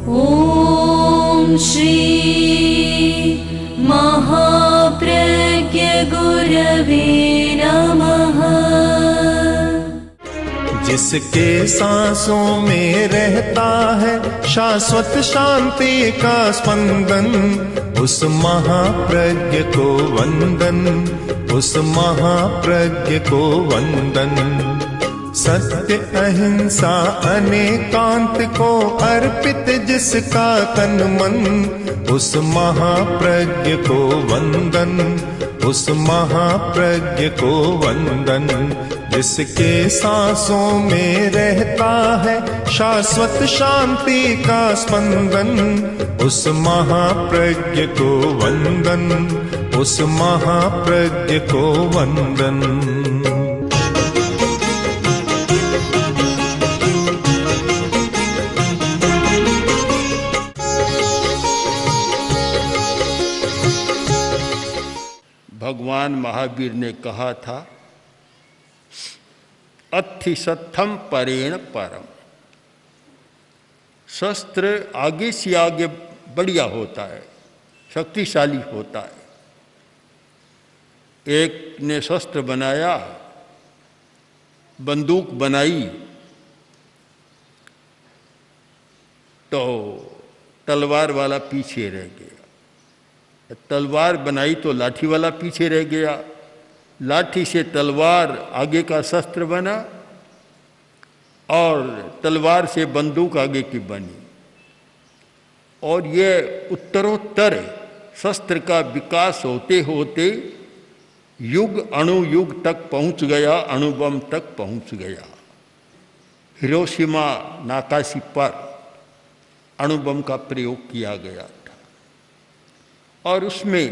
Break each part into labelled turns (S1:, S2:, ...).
S1: ॐ श्री महाप्रज्ञ गुरवे नमः।
S2: जिसके सांसों में रहता है शाश्वत शांति का स्पंदन, उस महाप्रज्ञ को वंदन, उस महाप्रज्ञ को वंदन। सत्य अहिंसा अनेकांत को अर्पित जिसका तन मन, उस महाप्रज्ञ को वंदन, उस महाप्रज्ञ को वंदन। जिसके सांसों में रहता है शाश्वत शांति का स्पंदन, उस महाप्रज्ञ को वंदन, उस महाप्रज्ञ को वंदन।
S3: भगवान महावीर ने कहा था, अत्थि सत्थम परेण परम। शस्त्र आगे से आगे बढ़िया होता है, शक्तिशाली होता है। एक ने शस्त्र बनाया, बंदूक बनाई, तो तलवार वाला पीछे रह गया। तलवार बनाई तो लाठी वाला पीछे रह गया। लाठी से तलवार आगे का शस्त्र बना और तलवार से बंदूक आगे की बनी। और ये उत्तरोत्तर शस्त्र का विकास होते होते युग अणुयुग तक पहुंच गया, अणुबम तक पहुंच गया। हिरोशिमा नाकाशी पर अणुबम का प्रयोग किया गया था और उसमें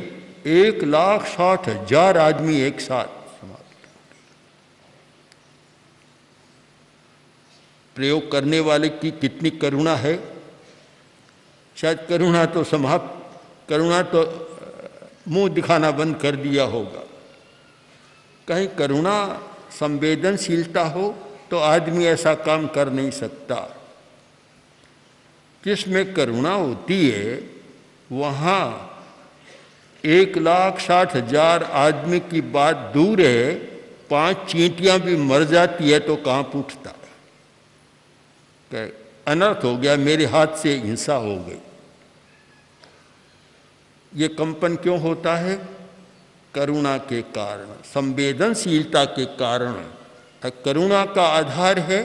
S3: 1,60,000 आदमी एक साथ समाप्त। प्रयोग करने वाले की कितनी करुणा है। शायद करुणा तो समाप्त, करुणा तो मुंह दिखाना बंद कर दिया होगा। कहीं करुणा संवेदनशीलता हो तो आदमी ऐसा काम कर नहीं सकता। जिसमें करुणा होती है वहाँ 1,60,000 आदमी की बात दूर है, 5 चींटियां भी मर जाती है तो कांप उठता है। अनर्थ हो गया, मेरे हाथ से हिंसा हो गई। ये कंपन क्यों होता है? करुणा के कारण, संवेदनशीलता के कारण। करुणा का आधार है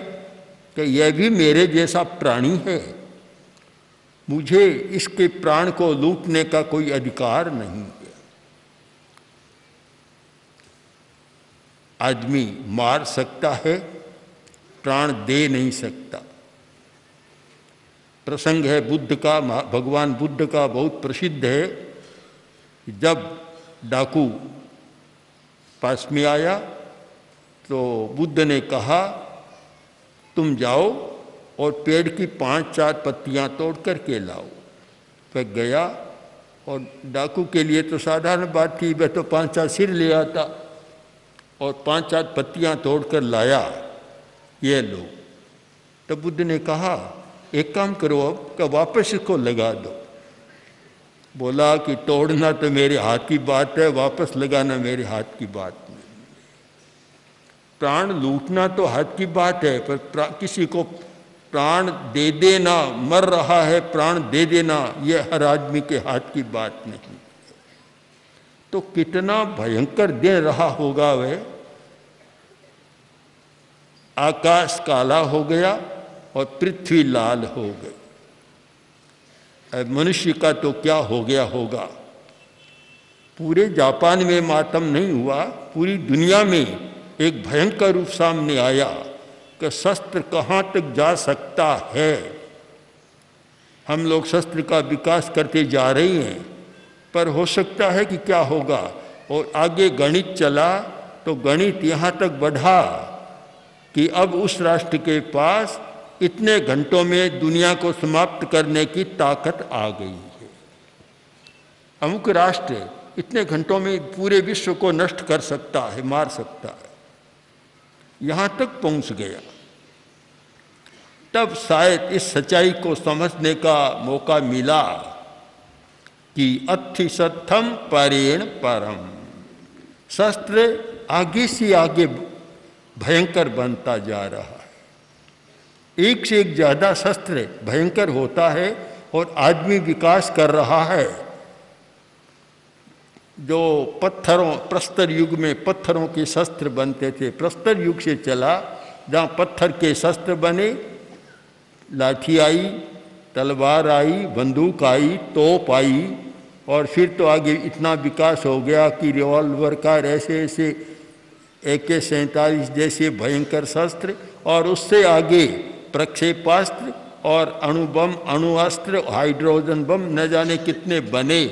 S3: कि यह भी मेरे जैसा प्राणी है, मुझे इसके प्राण को लूटने का कोई अधिकार नहीं है। आदमी मार सकता है, प्राण दे नहीं सकता। प्रसंग है बुद्ध का, भगवान बुद्ध का बहुत प्रसिद्ध है। जब डाकू पास में आया तो बुद्ध ने कहा, तुम जाओ और पेड़ की 5-4 पत्तियां तोड़ करके लाओ। वह गया और डाकू के लिए तो साधारण बात थी, वह तो 5-4 सिर ले आता और 5-4 पत्तियां तोड़ कर लाया। ये लो। तो बुद्ध ने कहा, एक काम करो, अब का वापस इसको लगा दो। बोला कि तोड़ना तो मेरे हाथ की बात है, वापस लगाना मेरे हाथ की बात नहीं। प्राण लूटना तो हाथ की बात है, पर किसी को प्राण दे देना, मर रहा है प्राण दे देना, यह हर आदमी के हाथ की बात नहीं। तो कितना भयंकर दिन रहा होगा वह। आकाश काला हो गया और पृथ्वी लाल हो गई। मनुष्य का तो क्या हो गया होगा। पूरे जापान में मातम नहीं हुआ, पूरी दुनिया में एक भयंकर रूप सामने आया कि शस्त्र कहाँ तक जा सकता है। हम लोग शस्त्र का विकास करते जा रहे हैं, पर हो सकता है कि क्या होगा। और आगे गणित चला तो गणित यहाँ तक बढ़ा कि अब उस राष्ट्र के पास इतने घंटों में दुनिया को समाप्त करने की ताकत आ गई है। अमुक राष्ट्र इतने घंटों में पूरे विश्व को नष्ट कर सकता है, मार सकता है। यहाँ तक पहुँच गया। तब शायद इस सच्चाई को समझने का मौका मिला कि अत्थि सत्थम परेण परम, शस्त्र आगे से आगे भयंकर बनता जा रहा है। एक से एक ज्यादा शस्त्र भयंकर होता है और आदमी विकास कर रहा है। जो पत्थरों, प्रस्तर युग में पत्थरों के शस्त्र बनते थे, प्रस्तर युग से चला जहाँ पत्थर के शस्त्र बने, लाठी आई, तलवार आई, बंदूक आई, तोप आई, और फिर तो आगे इतना विकास हो गया कि रिवॉल्वर का ऐसे ऐसे AK-47 जैसे भयंकर शस्त्र, और उससे आगे प्रक्षेपास्त्र और अणुबम, अणुअस्त्र, हाइड्रोजन बम, न जाने कितने बने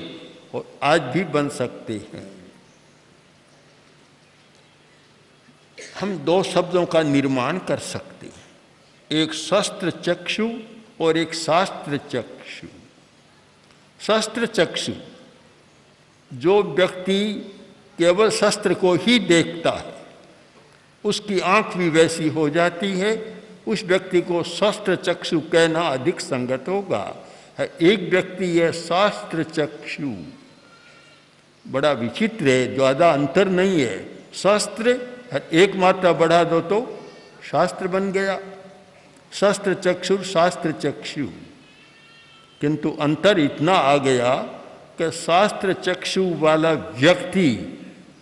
S3: और आज भी बन सकते हैं। हम दो शब्दों का निर्माण कर सकते हैं, एक शस्त्र चक्षु और एक शास्त्र चक्षु। शस्त्र चक्षु, जो व्यक्ति केवल शस्त्र को ही देखता है, उसकी आंख भी वैसी हो जाती है, उस व्यक्ति को शस्त्र चक्षु कहना अधिक संगत होगा। एक व्यक्ति है शास्त्र चक्षु, बड़ा विचित्र है, ज्यादा अंतर नहीं है। शस्त्र एक मात्रा बढ़ा दो तो शास्त्र बन गया, शस्त्र चक्षु, शास्त्र चक्षु। किंतु अंतर इतना आ गया कि शास्त्र चक्षु वाला व्यक्ति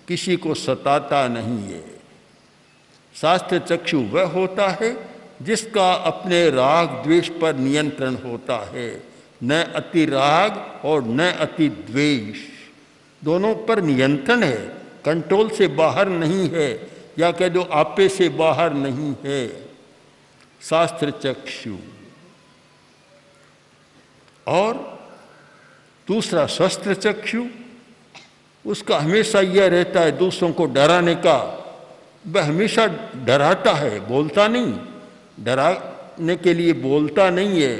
S3: किसी को सताता नहीं है। शास्त्र चक्षु वह होता है जिसका अपने राग द्वेष पर नियंत्रण होता है, न अति राग और न अति द्वेष, दोनों पर नियंत्रण है, कंट्रोल से बाहर नहीं है, या कह दो आपे से बाहर नहीं है। शास्त्र चक्षु। और दूसरा शस्त्र चक्षु, उसका हमेशा यह रहता है दूसरों को डराने का, वह हमेशा डराता है, बोलता नहीं, डराने के लिए बोलता नहीं है,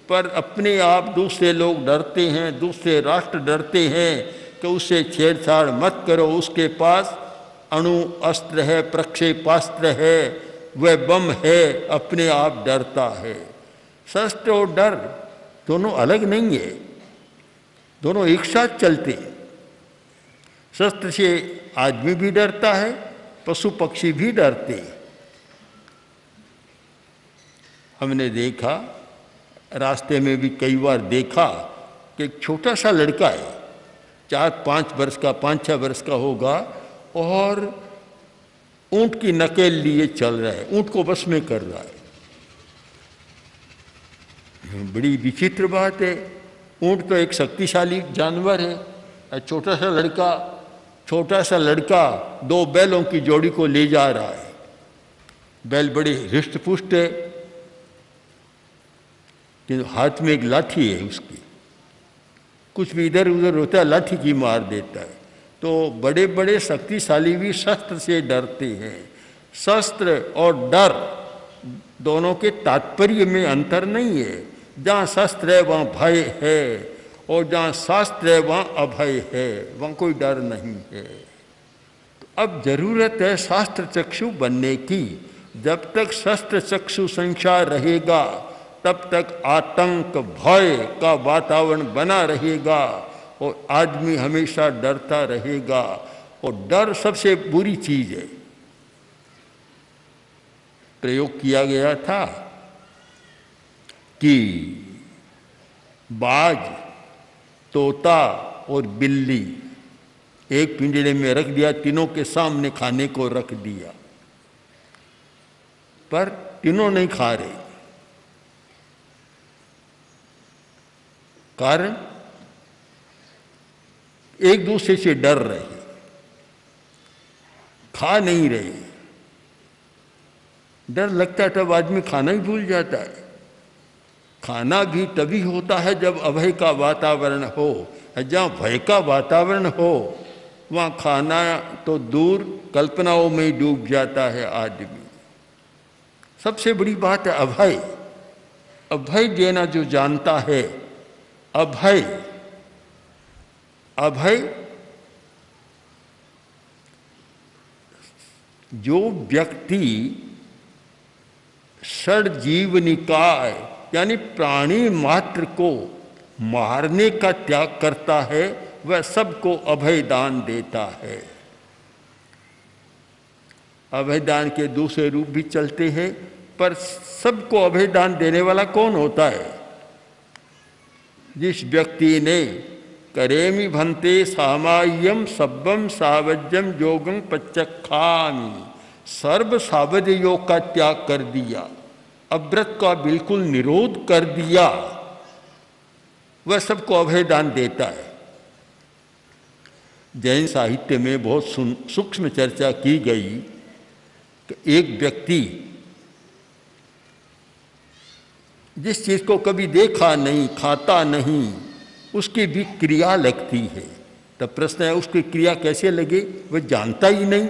S3: पर अपने आप दूसरे लोग डरते हैं, दूसरे राष्ट्र डरते हैं कि उससे छेड़छाड़ मत करो, उसके पास अणु अस्त्र है, प्रक्षेपास्त्र है, वह बम है, अपने आप डरता है। शस्त्र और डर दोनों अलग नहीं है, दोनों एक साथ चलते हैं। शस्त्र से आदमी भी डरता है, पशु पक्षी भी डरते हैं। हमने देखा, रास्ते में भी कई बार देखा कि एक छोटा सा लड़का है, 4-5 वर्ष का, 5-6 वर्ष का होगा, और ऊंट की नकेल लिए चल रहा है, ऊंट को बस में कर रहा है। बड़ी विचित्र बात है, ऊंट तो एक शक्तिशाली जानवर है, छोटा सा लड़का 2 बैलों की जोड़ी को ले जा रहा है। बैल बड़े हृष्ट पुष्ट है, किंतु हाथ में एक लाठी है उसकी, कुछ भी इधर उधर होता है लाठी की मार देता है। तो बड़े बड़े शक्तिशाली भी शस्त्र से डरते हैं। शस्त्र और डर दोनों के तात्पर्य में अंतर नहीं है। जहाँ शस्त्र है वहाँ भय है, और जहाँ शास्त्र है वहाँ अभय है, वहाँ कोई डर नहीं है। तो अब जरूरत है शास्त्र चक्षु बनने की। जब तक शस्त्र चक्षु संसार रहेगा तब तक आतंक भय का वातावरण बना रहेगा और आदमी हमेशा डरता रहेगा, और डर सबसे बुरी चीज है। प्रयोग किया गया था कि बाज, तोता और बिल्ली एक पिंजरे में रख दिया, तीनों के सामने खाने को रख दिया, पर तीनों नहीं खा रहे। कारण एक दूसरे से डर रहे, खा नहीं रहे। डर लगता है तब आदमी खाना ही भूल जाता है। खाना भी तभी होता है जब अभय का वातावरण हो। जहाँ भय का वातावरण हो वहाँ खाना तो दूर, कल्पनाओं में ही डूब जाता है आदमी। सबसे बड़ी बात है अभय। अभय देना जो जानता है, अभय अभय जो व्यक्ति षड जीव निकाय यानी प्राणी मात्र को मारने का त्याग करता है, वह सबको अभय दान देता है। अभय दान के दूसरे रूप भी चलते हैं, पर सबको अभय दान देने वाला कौन होता है? जिस व्यक्ति ने करेमि भन्ते सामाय्यम सब्बम सावज्यम योगं पच्चखामि, सर्व सावज योग का त्याग कर दिया, अव्रत का बिल्कुल निरोध कर दिया, वह सबको अभय दान देता है। जैन साहित्य में बहुत सूक्ष्म चर्चा की गई कि एक व्यक्ति जिस चीज को कभी देखा नहीं, खाता नहीं, उसकी भी क्रिया लगती है। तब प्रश्न है उसकी क्रिया कैसे लगे? वह जानता ही नहीं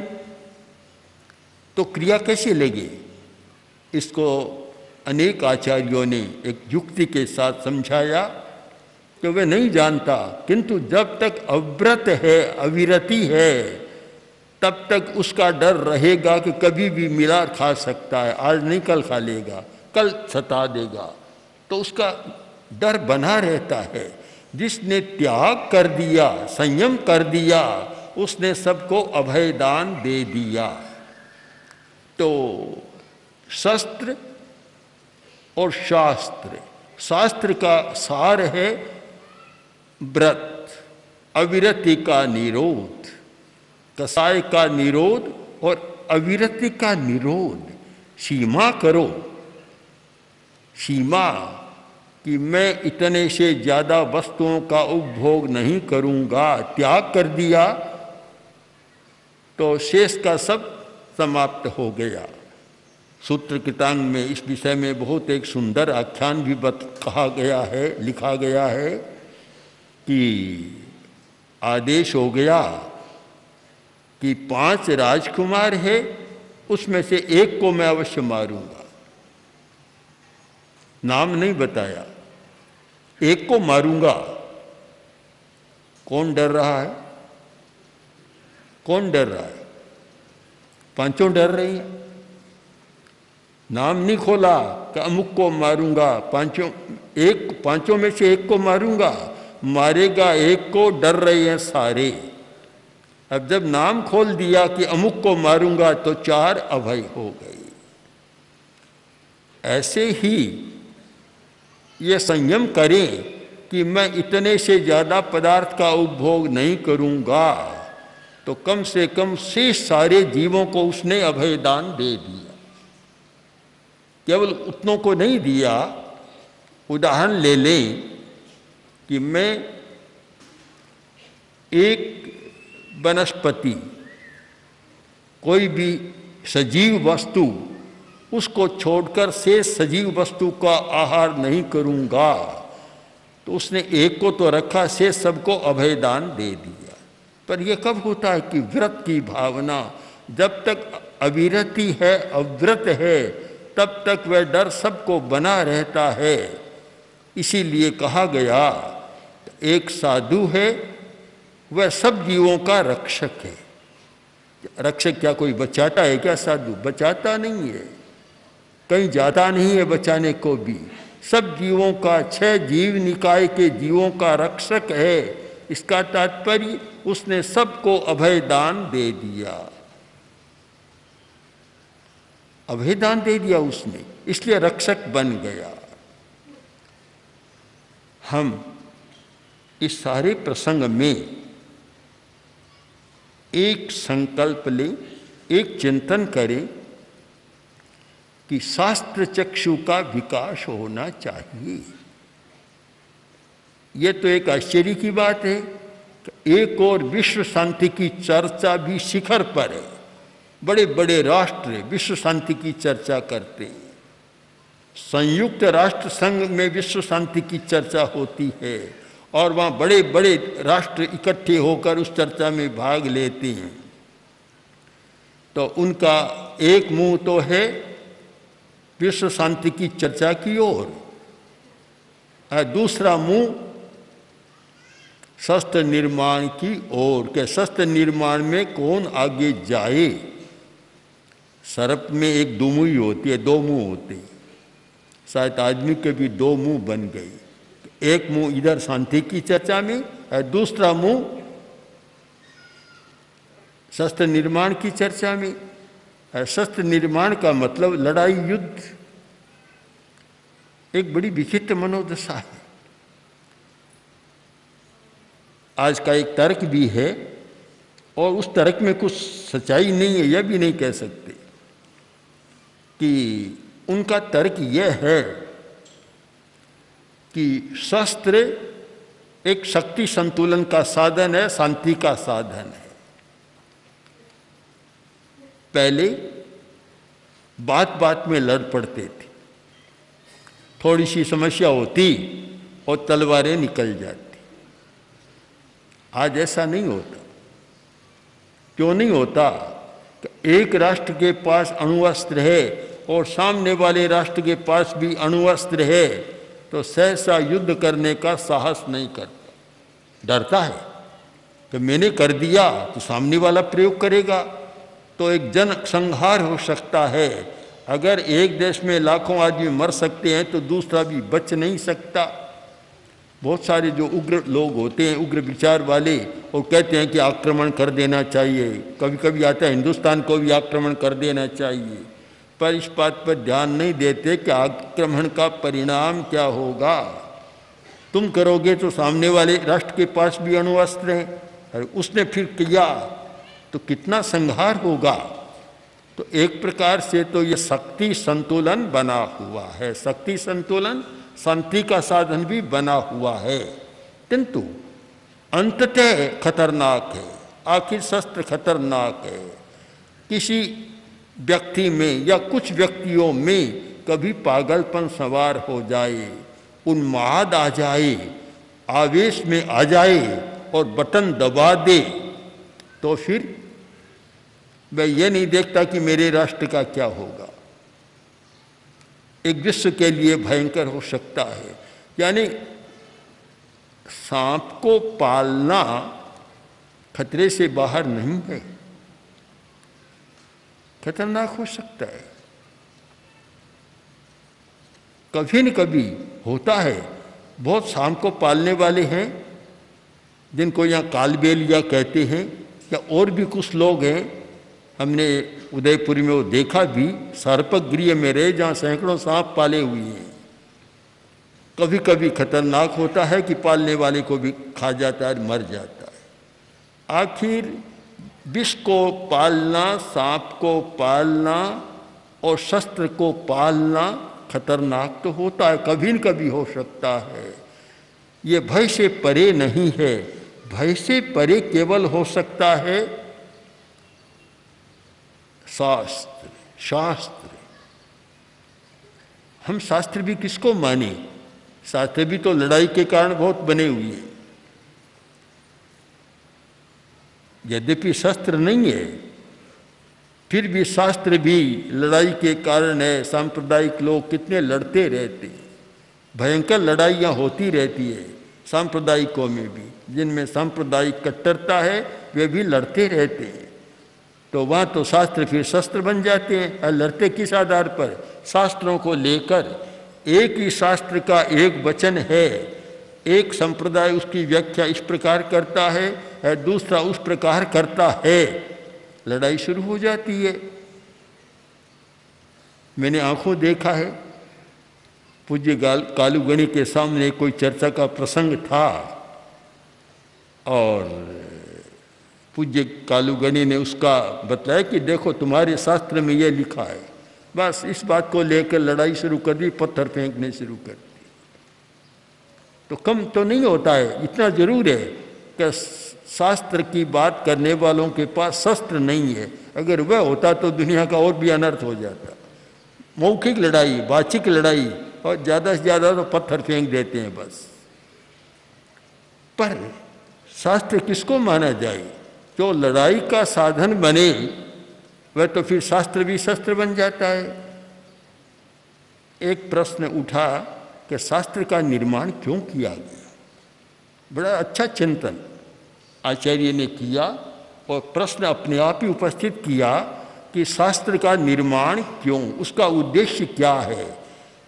S3: तो क्रिया कैसे लगे? इसको अनेक आचार्यों ने एक युक्ति के साथ समझाया कि वह नहीं जानता, किंतु जब तक अव्रत है, अविरति है, तब तक उसका डर रहेगा कि कभी भी मिला खा सकता है, आज नहीं कल खा लेगा, कल सता देगा, तो उसका डर बना रहता है। जिसने त्याग कर दिया, संयम कर दिया, उसने सबको अभय दान दे दिया। तो शस्त्र और शास्त्र, शास्त्र का सार है व्रत, अविरति का निरोध, कसाय का निरोध और अविरति का निरोध। सीमा करो, सीमा कि मैं इतने से ज़्यादा वस्तुओं का उपभोग नहीं करूँगा, त्याग कर दिया तो शेष का सब समाप्त हो गया। सूत्र कृतांग में इस विषय में बहुत एक सुंदर आख्यान भी कहा गया है, लिखा गया है कि आदेश हो गया कि 5 राजकुमार है, उसमें से एक को मैं अवश्य मारूंगा। नाम नहीं बताया, एक को मारूंगा। कौन डर रहा है? कौन डर रहा है? 5 डर रही हैं। नाम नहीं खोला कि अमुक को मारूंगा, 5 में से एक को मारूंगा, मारेगा एक को, डर रहे हैं सारे। अब जब नाम खोल दिया कि अमुक को मारूंगा तो 4 अभय हो गए। ऐसे ही ये संयम करें कि मैं इतने से ज़्यादा पदार्थ का उपभोग नहीं करूंगा, तो कम से कम शेष सारे जीवों को उसने अभय दान दे दिया। केवल उतनों को नहीं दिया। उदाहरण ले लें कि मैं एक वनस्पति, कोई भी सजीव वस्तु, उसको छोड़कर शेष सजीव वस्तु का आहार नहीं करूंगा, तो उसने एक को तो रखा, शेष सबको अभय दान दे दिया। पर यह कब होता है कि व्रत की भावना, जब तक अविरति है, अव्रत है, तब तक वह डर सबको बना रहता है। इसीलिए कहा गया एक साधु है, वह सब जीवों का रक्षक है। रक्षक क्या कोई बचाता है क्या? साधु बचाता नहीं है, कहीं जाता नहीं है बचाने को भी। सब जीवों का, 6 जीव निकाय के जीवों का रक्षक है। इसका तात्पर्य उसने सबको अभय दान दे दिया। अभय दान दे दिया उसने, इसलिए रक्षक बन गया। हम इस सारे प्रसंग में एक संकल्प लें, एक चिंतन करें कि शास्त्र चक्षु का विकास होना चाहिए। यह तो एक आश्चर्य की बात है कि एक और विश्व शांति की चर्चा भी शिखर पर है। बड़े बड़े राष्ट्र विश्व शांति की चर्चा करते हैं। संयुक्त राष्ट्र संघ में विश्व शांति की चर्चा होती है और वहाँ बड़े बड़े राष्ट्र इकट्ठे होकर उस चर्चा में भाग लेते हैं। तो उनका एक मुंह तो है विश्व शांति की चर्चा की ओर, दूसरा मुंह शस्त्र निर्माण की ओर, के शस्त्र निर्माण में कौन आगे जाए। सर्प में एक दो मुंह होती है, दो मुंह होते हैं। शायद आदमी के भी दो मुंह बन गए, एक मुंह इधर शांति की चर्चा में और दूसरा मुंह शस्त्र निर्माण की चर्चा में। शस्त्र निर्माण का मतलब लड़ाई, युद्ध, एक बड़ी विचित्र मनोदशा है। आज का एक तर्क भी है और उस तर्क में कुछ सच्चाई नहीं है, यह भी नहीं कह सकते कि उनका तर्क यह है कि शस्त्र एक शक्ति संतुलन का साधन है, शांति का साधन है। पहले बात बात में लड़ पड़ते थे, थोड़ी सी समस्या होती और तलवारें निकल जाती। आज ऐसा नहीं होता। क्यों नहीं होता? एक राष्ट्र के पास अणुअस्त्र है और सामने वाले राष्ट्र के पास भी अणुअस्त्र है, तो सहसा युद्ध करने का साहस नहीं करता, डरता है कि मैंने कर दिया तो सामने वाला प्रयोग करेगा, तो एक जन संहार हो सकता है। अगर एक देश में लाखों आदमी मर सकते हैं तो दूसरा भी बच नहीं सकता। बहुत सारे जो उग्र लोग होते हैं, उग्र विचार वाले, और कहते हैं कि आक्रमण कर देना चाहिए, कभी कभी आता है हिंदुस्तान को भी आक्रमण कर देना चाहिए, पर इस बात पर ध्यान नहीं देते कि आक्रमण का परिणाम क्या होगा। तुम करोगे तो सामने वाले राष्ट्र के पास भी अणुअस्त्र हैं, और उसने फिर किया तो कितना संहार होगा। तो एक प्रकार से तो ये शक्ति संतुलन बना हुआ है, शक्ति संतुलन शांति का साधन भी बना हुआ है, किंतु अंततः खतरनाक है। आखिर शस्त्र खतरनाक है। किसी व्यक्ति में या कुछ व्यक्तियों में कभी पागलपन सवार हो जाए, उन्माद आ जाए, आवेश में आ जाए और बटन दबा दे, तो फिर वह ये नहीं देखता कि मेरे राष्ट्र का क्या होगा। एक विश्व के लिए भयंकर हो सकता है। यानी सांप को पालना खतरे से बाहर नहीं है, खतरनाक हो सकता है। कभी न कभी होता है। बहुत सांप को पालने वाले हैं जिनको यहाँ कालबेलिया कहते हैं, या और भी कुछ लोग हैं। हमने उदयपुर में वो देखा भी, सर्पगृह में रहे जहाँ सैकड़ों सांप पाले हुए हैं। कभी कभी खतरनाक होता है कि पालने वाले को भी खा जाता है, मर जाता है। आखिर विष को पालना, सांप को पालना और शस्त्र को पालना खतरनाक तो होता है, कभी न कभी हो सकता है। ये भय से परे नहीं है। भय से परे केवल हो सकता है शास्त्र। शास्त्र, हम शास्त्र भी किसको माने? शास्त्र भी तो लड़ाई के कारण बहुत बने हुए हैं। यद्यपि शस्त्र नहीं है, फिर भी शास्त्र भी लड़ाई के कारण है। सांप्रदायिक लोग कितने लड़ते रहते हैं, भयंकर लड़ाइयाँ होती रहती है सांप्रदायिकों में भी। जिनमें सांप्रदायिक कट्टरता है वे भी लड़ते रहते हैं। तो वहाँ तो शास्त्र फिर शस्त्र बन जाते हैं। और लड़ते किस आधार पर? शास्त्रों को लेकर। एक ही शास्त्र का एक वचन है, एक संप्रदाय उसकी व्याख्या इस प्रकार करता है और दूसरा उस प्रकार करता है, लड़ाई शुरू हो जाती है। मैंने आंखों देखा है, पूज्य कालूगणी के सामने कोई चर्चा का प्रसंग था और पूज्य कालूगणी ने उसका बतलाया कि देखो तुम्हारे शास्त्र में यह लिखा है। बस इस बात को लेकर लड़ाई शुरू कर दी, पत्थर फेंकने शुरू कर दी। तो कम तो नहीं होता है, इतना जरूर है कि शास्त्र की बात करने वालों के पास शस्त्र नहीं है। अगर वह होता तो दुनिया का और भी अनर्थ हो जाता। मौखिक लड़ाई, वाचिक लड़ाई, और ज़्यादा से ज़्यादा तो पत्थर फेंक देते हैं बस। पर शास्त्र किसको माना जाए? जो लड़ाई का साधन बने वह तो फिर शास्त्र भी शस्त्र बन जाता है। एक प्रश्न उठा कि शास्त्र का निर्माण क्यों किया गया? बड़ा अच्छा चिंतन आचार्य ने किया और प्रश्न अपने आप ही उपस्थित किया कि शास्त्र का निर्माण क्यों, उसका उद्देश्य क्या है।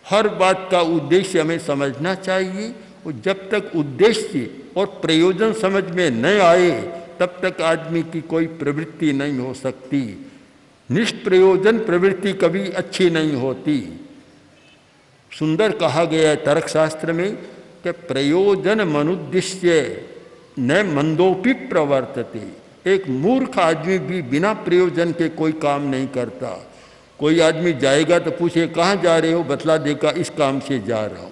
S3: हर बात का उद्देश्य हमें समझना चाहिए, और जब तक उद्देश्य और प्रयोजन समझ में न आए तब तक आदमी की कोई प्रवृत्ति नहीं हो सकती। निष्प्रयोजन प्रवृत्ति कभी अच्छी नहीं होती। सुंदर कहा गया है तर्कशास्त्र में कि प्रयोजन मनुद्दिश्य न मंदोपि प्रवर्तते। एक मूर्ख आदमी भी बिना प्रयोजन के कोई काम नहीं करता। कोई आदमी जाएगा तो पूछे कहाँ जा रहे हो, बतला देगा इस काम से जा रहा हूँ,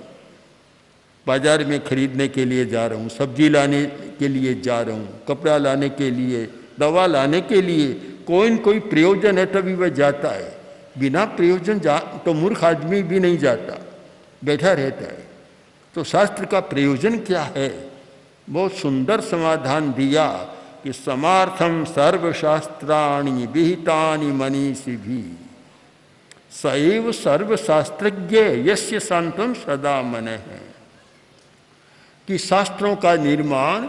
S3: बाजार में खरीदने के लिए जा रहा हूँ, सब्जी लाने के लिए जा रहा हूँ, कपड़ा लाने के लिए, दवा लाने के लिए। कोई न कोई प्रयोजन है तभी वह जाता है। बिना प्रयोजन तो मूर्ख आदमी भी नहीं जाता, बैठा रहता है। तो शास्त्र का प्रयोजन क्या है? बहुत सुंदर समाधान दिया कि समार्थम सर्वशास्त्राणि विहितानि मनीषिभिः सएव सर्वशास्त्रज्ञ यस्य शांतं सदा मनः। कि शास्त्रों का निर्माण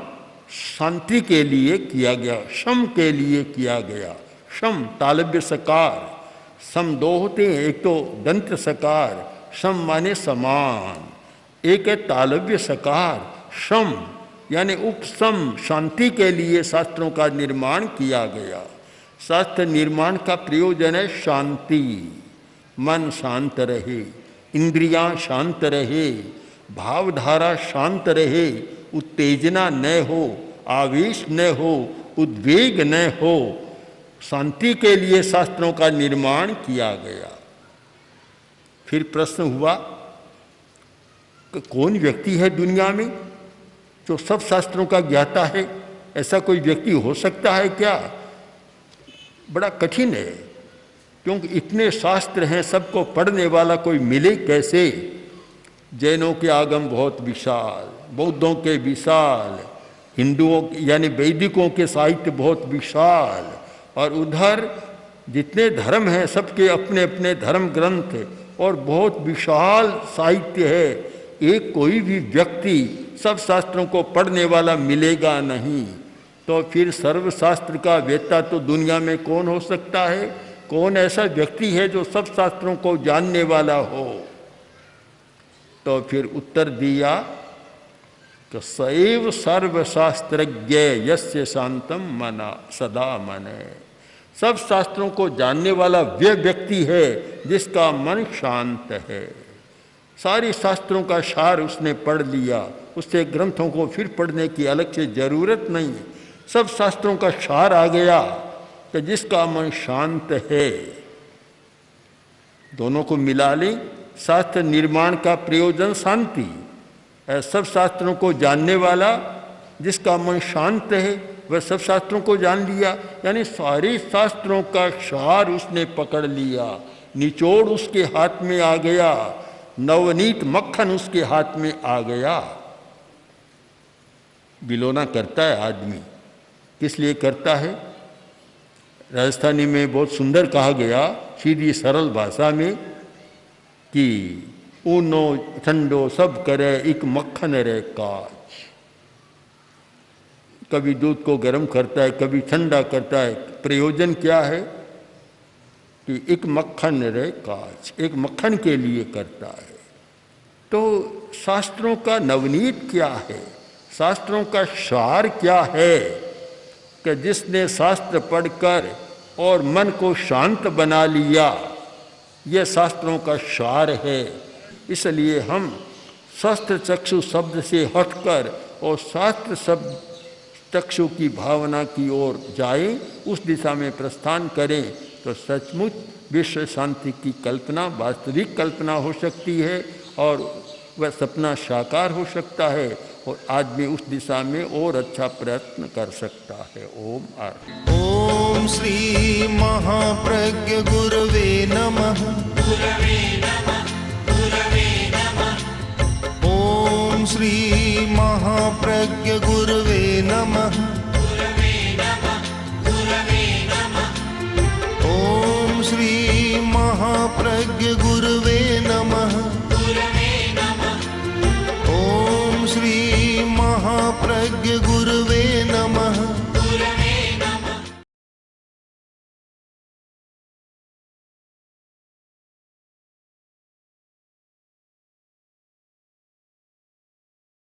S3: शांति के लिए किया गया, शम के लिए किया गया। शम तालव्य सकार, सम दो होते हैं, एक तो दंत सकार, शम माने समान, एक है तालव्य सकार। शम यानी उपशम, शांति के लिए शास्त्रों का निर्माण किया गया। शास्त्र निर्माण का प्रयोजन है शांति, मन शांत रहे, इंद्रियां शांत रहे, भावधारा शांत रहे, उत्तेजना न हो, आवेश न हो, उद्वेग न हो। शांति के लिए शास्त्रों का निर्माण किया गया। फिर प्रश्न हुआ कि कौन व्यक्ति है दुनिया में जो सब शास्त्रों का ज्ञाता है? ऐसा कोई व्यक्ति हो सकता है क्या? बड़ा कठिन है, क्योंकि इतने शास्त्र हैं, सबको पढ़ने वाला कोई मिले कैसे? जैनों के आगम बहुत विशाल, बौद्धों के विशाल, हिंदुओं यानी वैदिकों के साहित्य बहुत विशाल, और उधर जितने धर्म हैं सबके अपने अपने धर्म ग्रंथ और बहुत विशाल साहित्य है। एक कोई भी व्यक्ति सब शास्त्रों को पढ़ने वाला मिलेगा नहीं। तो फिर सर्वशास्त्र का वेत्ता तो दुनिया में कौन हो सकता है? कौन ऐसा व्यक्ति है जो सब शास्त्रों को जानने वाला हो? तो फिर उत्तर दिया कि सएव सर्वशास्त्रज्ञ यस्य शांतम मना सदा मने। सब शास्त्रों को जानने वाला वह व्यक्ति है जिसका मन शांत है। सारे शास्त्रों का सार उसने पढ़ लिया, उससे ग्रंथों को फिर पढ़ने की अलग से जरूरत नहीं। सब शास्त्रों का सार आ गया कि जिसका मन शांत है। दोनों को मिला लें, शास्त्र निर्माण का प्रयोजन शांति, सब शास्त्रों को जानने वाला जिसका मन शांत है वह सब शास्त्रों को जान लिया। यानी सारे शास्त्रों का सार उसने पकड़ लिया, निचोड़ उसके हाथ में आ गया, नवनीत मक्खन उसके हाथ में आ गया। बिलोना करता है आदमी, किस लिए करता है? राजस्थानी में बहुत सुंदर कहा गया, सीधी सरल भाषा में, कि ऊनो ठंडो सब करे एक मक्खन रे काज। कभी दूध को गर्म करता है, कभी ठंडा करता है। प्रयोजन क्या है? कि एक मक्खन रे काज, एक मक्खन के लिए करता है। तो शास्त्रों का नवनीत क्या है? शास्त्रों का सार क्या है? कि जिसने शास्त्र पढ़कर और मन को शांत बना लिया, यह शास्त्रों का सार है। इसलिए हम शास्त्र चक्षु शब्द से हटकर और शास्त्र शब्द चक्षु की भावना की ओर जाएं, उस दिशा में प्रस्थान करें, तो सचमुच विश्व शांति की कल्पना वास्तविक कल्पना हो सकती है और वह सपना साकार हो सकता है, और आदमी उस दिशा में और अच्छा प्रयत्न कर सकता है। ओम आरती।
S2: ओम श्री महाप्रज्ञ गुरवे नमः। गुरवे नमः, गुरवे नमः। ओम श्री महाप्रज्ञ गुरवे नमः। गुरवे नमः, गुरवे नमः। ओम श्री महाप्रज्ञ गुरवे नमः। गुरवे नमः। ओम श्री महाप्रज्ञ गुरवे